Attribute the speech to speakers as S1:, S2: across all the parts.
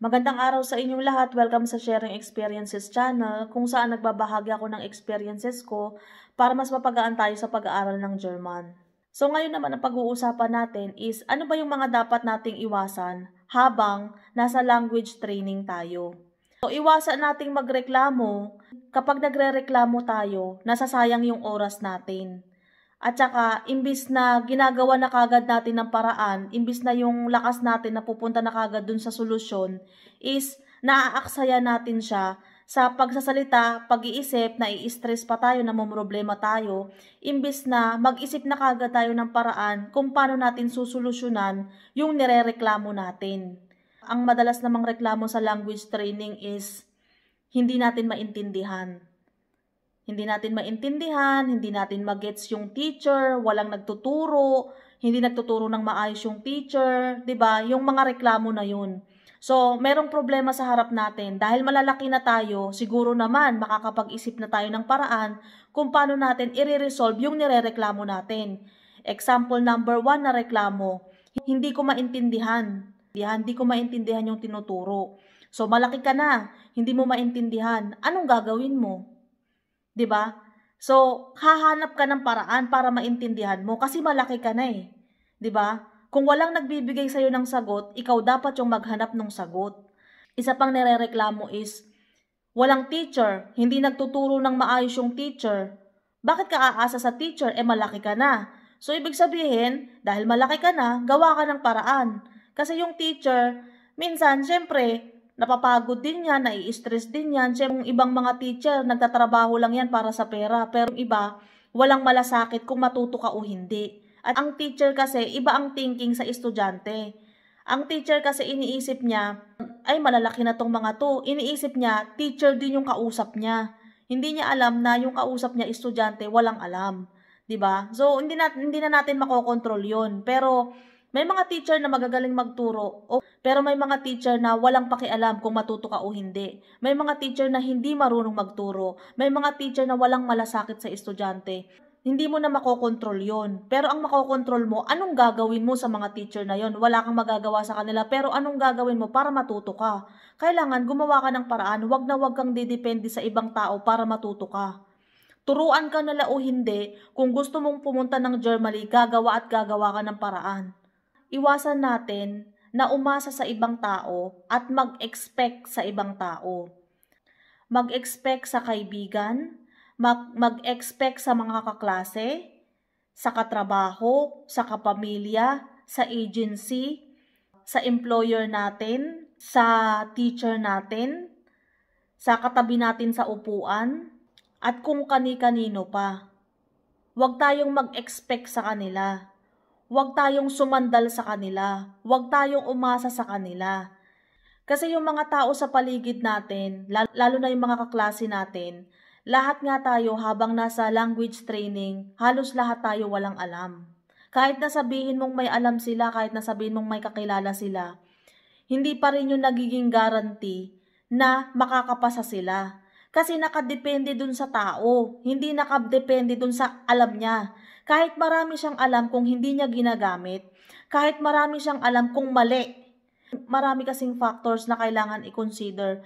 S1: Magandang araw sa inyong lahat. Welcome sa Sharing Experiences channel kung saan nagbabahagi ako ng experiences ko para mas mapagaan tayo sa pag-aaral ng German. So ngayon naman ang pag-uusapan natin is ano ba yung mga dapat nating iwasan habang nasa language training tayo. So iwasan nating magreklamo kapag nagrereklamo tayo, nasasayang yung oras natin. At saka, imbis na ginagawa na kagad natin ng paraan, imbis na yung lakas natin na pupunta na kagad dun sa solusyon, is naaaksaya natin siya sa pagsasalita, pag-iisip, nai-stress pa tayo, namomroblema tayo, imbis na mag-isip na kagad tayo ng paraan kung paano natin susolusyonan yung nirereklamo natin. Ang madalas namang reklamo sa language training is hindi natin maintindihan. Hindi natin maintindihan, hindi natin magets yung teacher, walang nagtuturo, hindi nagtuturo ng maayos yung teacher, 'di ba? Yung mga reklamo na yun. So, merong problema sa harap natin. Dahil malalaki na tayo, siguro naman makakapag-isip na tayo ng paraan kung paano natin i-resolve yung nirereklamo natin. Example number 1 na reklamo, hindi ko maintindihan. Hindi ko maintindihan yung tinuturo. So, malaki ka na, hindi mo maintindihan. Anong gagawin mo? 'Di ba? So, hahanap ka ng paraan para maintindihan mo kasi malaki ka na eh. 'Di ba? Kung walang nagbibigay sa'yo ng sagot, ikaw dapat yung maghanap ng sagot. Isa pang nirereklamo is, walang teacher, hindi nagtuturo ng maayos yung teacher. Bakit ka aasa sa teacher? Malaki ka na. So, ibig sabihin, dahil malaki ka na, gawa ka ng paraan. Kasi yung teacher, minsan, syempre, napapagod din yan, nai-stress din yan. Siyempre, yung ibang mga teacher, nagtatrabaho lang yan para sa pera. Pero yung iba, walang malasakit kung matuto ka o hindi. At ang teacher kasi, iba ang thinking sa estudyante. Ang teacher kasi iniisip niya, ay malalaki na tong mga to. Iniisip niya, teacher din yung kausap niya. Hindi niya alam na yung kausap niya, estudyante, walang alam. 'Di ba? So, hindi na natin makokontrol yun. Pero, may mga teacher na magagaling magturo, pero may mga teacher na walang pakialam kung matuto ka o hindi. May mga teacher na hindi marunong magturo. May mga teacher na walang malasakit sa estudyante. Hindi mo na makokontrol yon. Pero ang makokontrol mo, anong gagawin mo sa mga teacher na yon? Wala kang magagawa sa kanila, pero anong gagawin mo para matuto ka? Kailangan gumawa ka ng paraan, wag na wag kang didepende sa ibang tao para matuto ka. Turuan ka nila o hindi, kung gusto mong pumunta ng Germany, gagawa at gagawa ka ng paraan. Iwasan natin na umasa sa ibang tao at mag-expect sa ibang tao. Mag-expect sa kaibigan, mag-expect sa mga kaklase, sa katrabaho, sa kapamilya, sa agency, sa employer natin, sa teacher natin, sa katabi natin sa upuan, at kung kani-kanino pa. Huwag tayong mag-expect sa kanila. Huwag tayong sumandal sa kanila. Huwag tayong umasa sa kanila. Kasi yung mga tao sa paligid natin, lalo na yung mga kaklase natin, lahat nga tayo habang nasa language training, halos lahat tayo walang alam. Kahit na sabihin mong may alam sila, kahit na sabihin mong may kakilala sila, hindi pa rin yung nagiging guarantee na makakapasa sila. Kasi nakadepende dun sa tao, hindi nakadepende dun sa alam niya. Kahit marami siyang alam kung hindi niya ginagamit, kahit marami siyang alam kung mali. Marami kasing factors na kailangan i-consider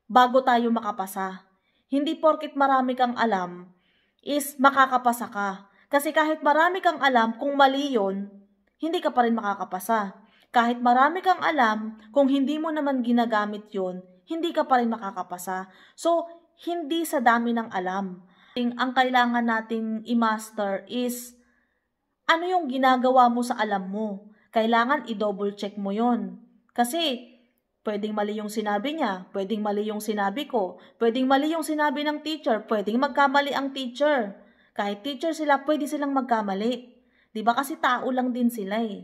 S1: bago tayo makapasa. Hindi porket marami kang alam is makakapasa ka. Kasi kahit marami kang alam kung mali yun, hindi ka pa rin makakapasa. Kahit marami kang alam kung hindi mo naman ginagamit yun, hindi ka pa rin makakapasa. So, hindi sa dami ng alam. Ang kailangan nating i-master is ano yung ginagawa mo sa alam mo. Kailangan i-double check mo yon. Kasi pwedeng mali yung sinabi niya, pwedeng mali yung sinabi ko, pwedeng mali yung sinabi ng teacher, pwedeng magkamali ang teacher. Kahit teacher sila, pwede silang magkamali. 'Di ba? Kasi tao lang din sila eh.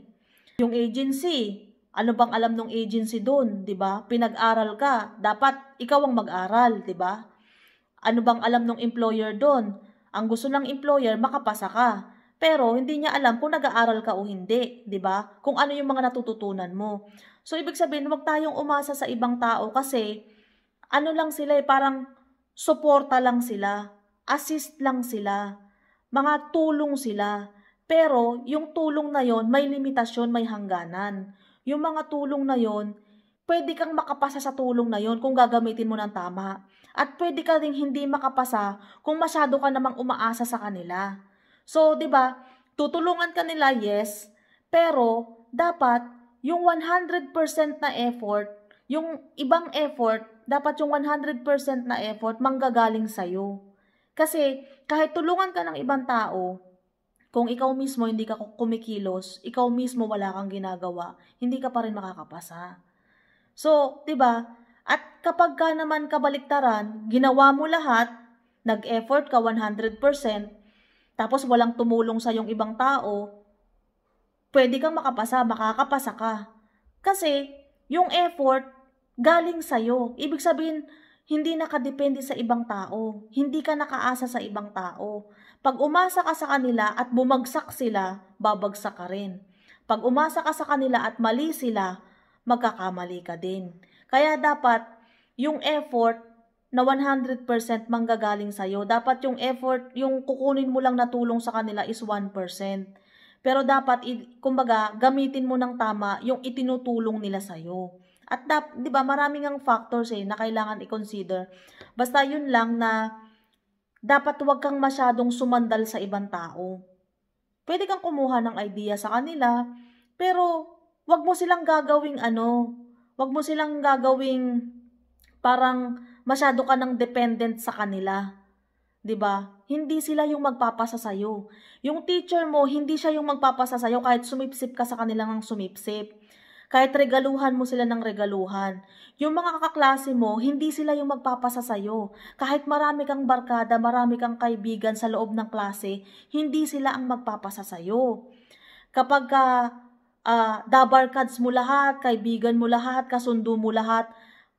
S1: Yung agency, ano bang alam ng agency doon, 'di ba? Pinag-aral ka, dapat ikaw ang mag-aral, 'di ba? Ano bang alam ng employer doon? Ang gusto ng employer, makapasa ka. Pero hindi niya alam kung nag-aaral ka o hindi, 'di ba? Kung ano yung mga natututunan mo. So ibig sabihin, huwag tayong umasa sa ibang tao kasi ano lang sila parang suporta lang sila, assist lang sila, mga tulong sila. Pero yung tulong na yon may limitasyon, may hangganan. Yung mga tulong na yon pwede kang makapasa sa tulong na yon kung gagamitin mo ng tama. At pwede ka ding hindi makapasa kung masyado ka namang umaasa sa kanila. So, 'di ba? Tutulungan ka nila, yes, pero dapat yung 100% na effort, yung ibang effort, dapat yung 100% na effort manggagaling sa'yo. Kasi kahit tulungan ka ng ibang tao, kung ikaw mismo hindi ka kumikilos, ikaw mismo wala kang ginagawa, hindi ka pa rin makakapasa. So, 'di ba? At kapag ka naman kabaliktaran, ginawa mo lahat, nag-effort ka 100%, tapos walang tumulong sa yung ibang tao, pwede kang makapasa, makakapasa ka. Kasi yung effort galing sa'yo. Ibig sabihin, hindi nakadepende sa ibang tao. Hindi ka nakaasa sa ibang tao. Pag umasa ka sa kanila at bumagsak sila, babagsak ka rin. Pag umasa ka sa kanila at mali sila, magkakamali ka din. Kaya dapat yung effort na 100% manggagaling sa'yo. Dapat yung effort, yung kukunin mo lang na tulong sa kanila is 1%. Pero dapat, kumbaga, gamitin mo ng tama yung itinutulong nila sa'yo. At 'di ba, maraming ang factors na kailangan i-consider. Basta yun lang na dapat huwag kang masyadong sumandal sa ibang tao. Pwede kang kumuha ng idea sa kanila, pero huwag mo silang gagawing huwag mo silang gagawing parang masyado ka ng dependent sa kanila. 'Di ba? Hindi sila yung magpapasa sa'yo. Yung teacher mo, hindi siya yung magpapasa sa'yo kahit sumipsip ka sa kanila ng sumipsip. Kahit regaluhan mo sila ng regaluhan. Yung mga kaklase mo, hindi sila yung magpapasa sa'yo. Kahit marami kang barkada, marami kang kaibigan sa loob ng klase, hindi sila ang magpapasa sa'yo. Kapag dabarkads mo lahat, kaibigan mo lahat, kasundo mo lahat,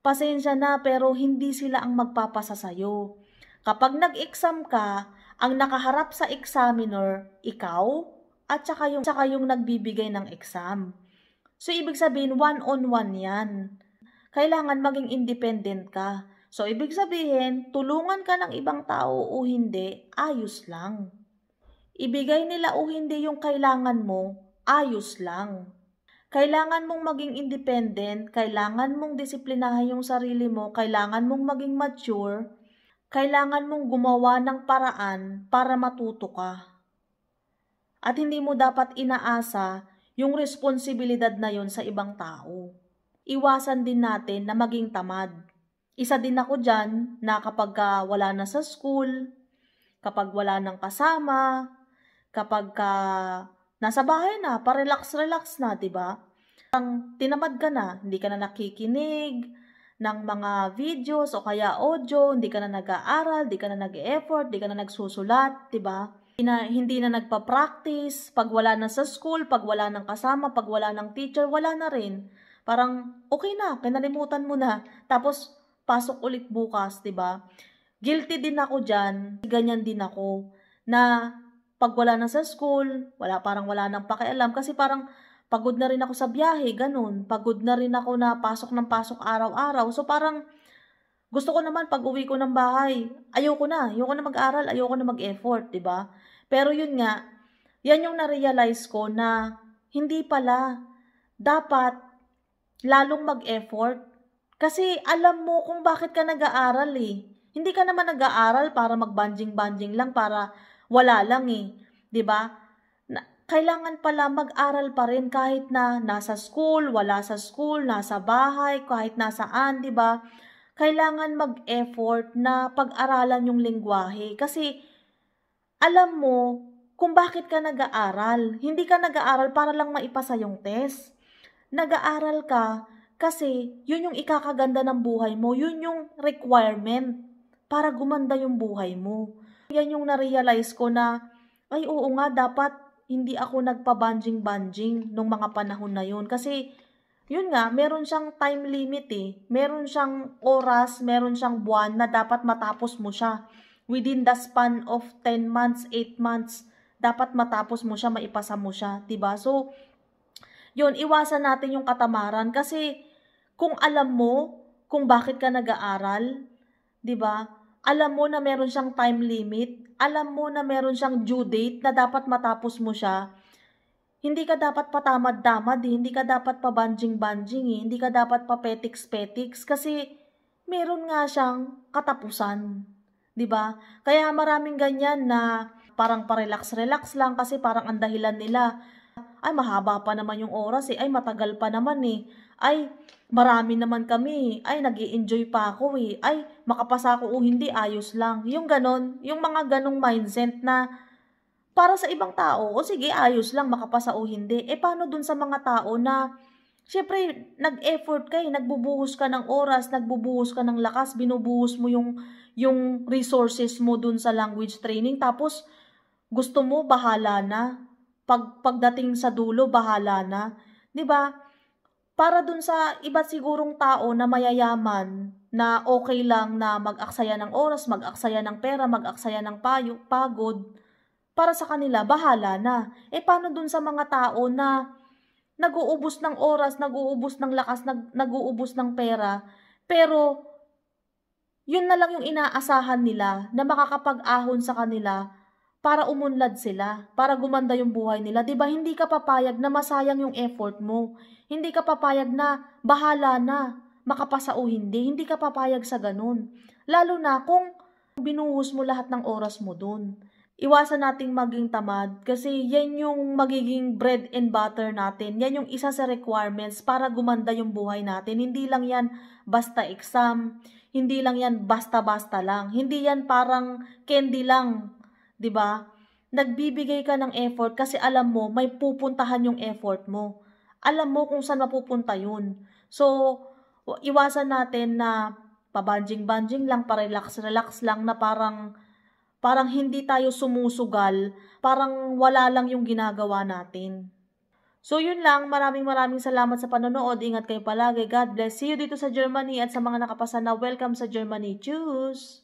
S1: pasensya na pero hindi sila ang magpapasa sa'yo. Kapag nag-exam ka, ang nakaharap sa examiner, ikaw, at saka yung nagbibigay ng exam. So, ibig sabihin, one-on-one yan. Kailangan maging independent ka. So, ibig sabihin, tulungan ka ng ibang tao o hindi, ayos lang. Ibigay nila o hindi yung kailangan mo, ayos lang. Kailangan mong maging independent, kailangan mong disiplinahin yung sarili mo, kailangan mong maging mature, kailangan mong gumawa ng paraan para matuto ka. At hindi mo dapat inaasa yung responsibilidad na yon sa ibang tao. Iwasan din natin na maging tamad. Isa din ako dyan na kapag wala na sa school, kapag wala nang kasama, kapag nasa bahay na, pa-relax-relax na, diba? Tinamad ka na, hindi ka na nakikinig ng mga videos o kaya audio, hindi ka na nag-aaral, hindi ka na nag-e-effort, hindi ka na nagsusulat, diba? Hindi na nagpa-practice, pag wala na sa school, pag wala ng kasama, pag wala ng teacher, wala na rin. Parang okay na, kinalimutan mo na. Tapos pasok ulit bukas, 'di ba? Guilty din ako diyan, ganyan din ako na pag wala na sa school, parang wala nang pakialam kasi parang pagod na rin ako sa biyahe, ganun. Pagod na rin ako na pasok ng pasok araw-araw. So parang gusto ko naman pag uwi ko ng bahay, ayoko na mag-aral, ayoko na mag-effort, 'di ba? Pero yun nga, yan yung na-realize ko na hindi pala dapat lalong mag-effort. Kasi alam mo kung bakit ka nag-aaral eh. Hindi ka naman nag-aaral para mag-banjing-banjing lang, para wala lang eh. 'Di ba? Kailangan pala mag-aral pa rin kahit na nasa school, wala sa school, nasa bahay, kahit nasaan, 'di ba? Kailangan mag-effort na pag-aralan yung lengguwahe. Kasi alam mo kung bakit ka nag-aaral. Hindi ka nag-aaral para lang maipasa yung test. Nag-aaral ka kasi yun yung ikakaganda ng buhay mo. Yun yung requirement para gumanda yung buhay mo. Yan yung na-realize ko na, ay oo nga, dapat hindi ako nagpa-banjing-banjing nung mga panahon na yun. Kasi yun nga, meron siyang time limit eh. Meron siyang oras, meron siyang buwan na dapat matapos mo siya. Within the span of 10 months, 8 months, dapat matapos mo siya, maipasa mo siya. Diba? So, yun, iwasan natin yung katamaran. Kasi, kung alam mo kung bakit ka nag-aaral, diba? Alam mo na meron siyang time limit, alam mo na meron siyang due date na dapat matapos mo siya, Hindi ka dapat patamad-tamad, eh, hindi ka dapat pabanjing-banjing, eh, hindi ka dapat papetiks-petiks kasi meron nga siyang katapusan, 'di ba? Kaya maraming ganyan na parang pa-relax-relax lang kasi parang ang dahilan nila, "Ay mahaba pa naman yung oras, eh, ay matagal pa naman, eh, ay marami naman kami, ay nag-e-enjoy pa ako, eh, ay makapasa ako o hindi ayos lang." Yung gano'n, yung mga gano'ng mindset na para sa ibang tao, o sige ayos lang makapasa o hindi. Eh, paano dun sa mga tao na siyempre nag-effort ka, eh, nagbubuhos ka ng oras, nagbubuhos ka ng lakas, binubuhos mo yung resources mo dun sa language training tapos gusto mo bahala na. Pagdating sa dulo bahala na, 'di ba? Para dun sa iba sigurong tao na mayayaman na okay lang na mag-aksaya ng oras, mag-aksaya ng pera, mag-aksaya ng pagod. Para sa kanila bahala na. Eh, paano dun sa mga tao na nag-uubos ng oras, nag-uubos ng lakas, nag-uubos ng pera, pero yun na lang yung inaasahan nila na makakapag-ahon sa kanila para umunlad sila, para gumanda yung buhay nila. 'Di ba hindi ka papayag na masayang yung effort mo. Hindi ka papayag na bahala na, makapasa o hindi. Hindi ka papayag sa ganun. Lalo na kung binuhos mo lahat ng oras mo dun. Iwasan nating maging tamad kasi yan yung magiging bread and butter natin. Yan yung isa sa requirements para gumanda yung buhay natin. Hindi lang yan basta exam, hindi lang yan basta-basta lang. Hindi yan parang candy lang, 'di ba? Nagbibigay ka ng effort kasi alam mo may pupuntahan yung effort mo. Alam mo kung saan mapupunta yun. So, iwasan natin na pabanjing-banjing lang, pa-relax-relax lang na parang hindi tayo sumusugal, parang wala lang yung ginagawa natin. So yun lang, maraming maraming salamat sa panonood. Ingat kayo palagi. God bless. See you dito sa Germany at sa mga nakapasa na welcome sa Germany. Tschüss!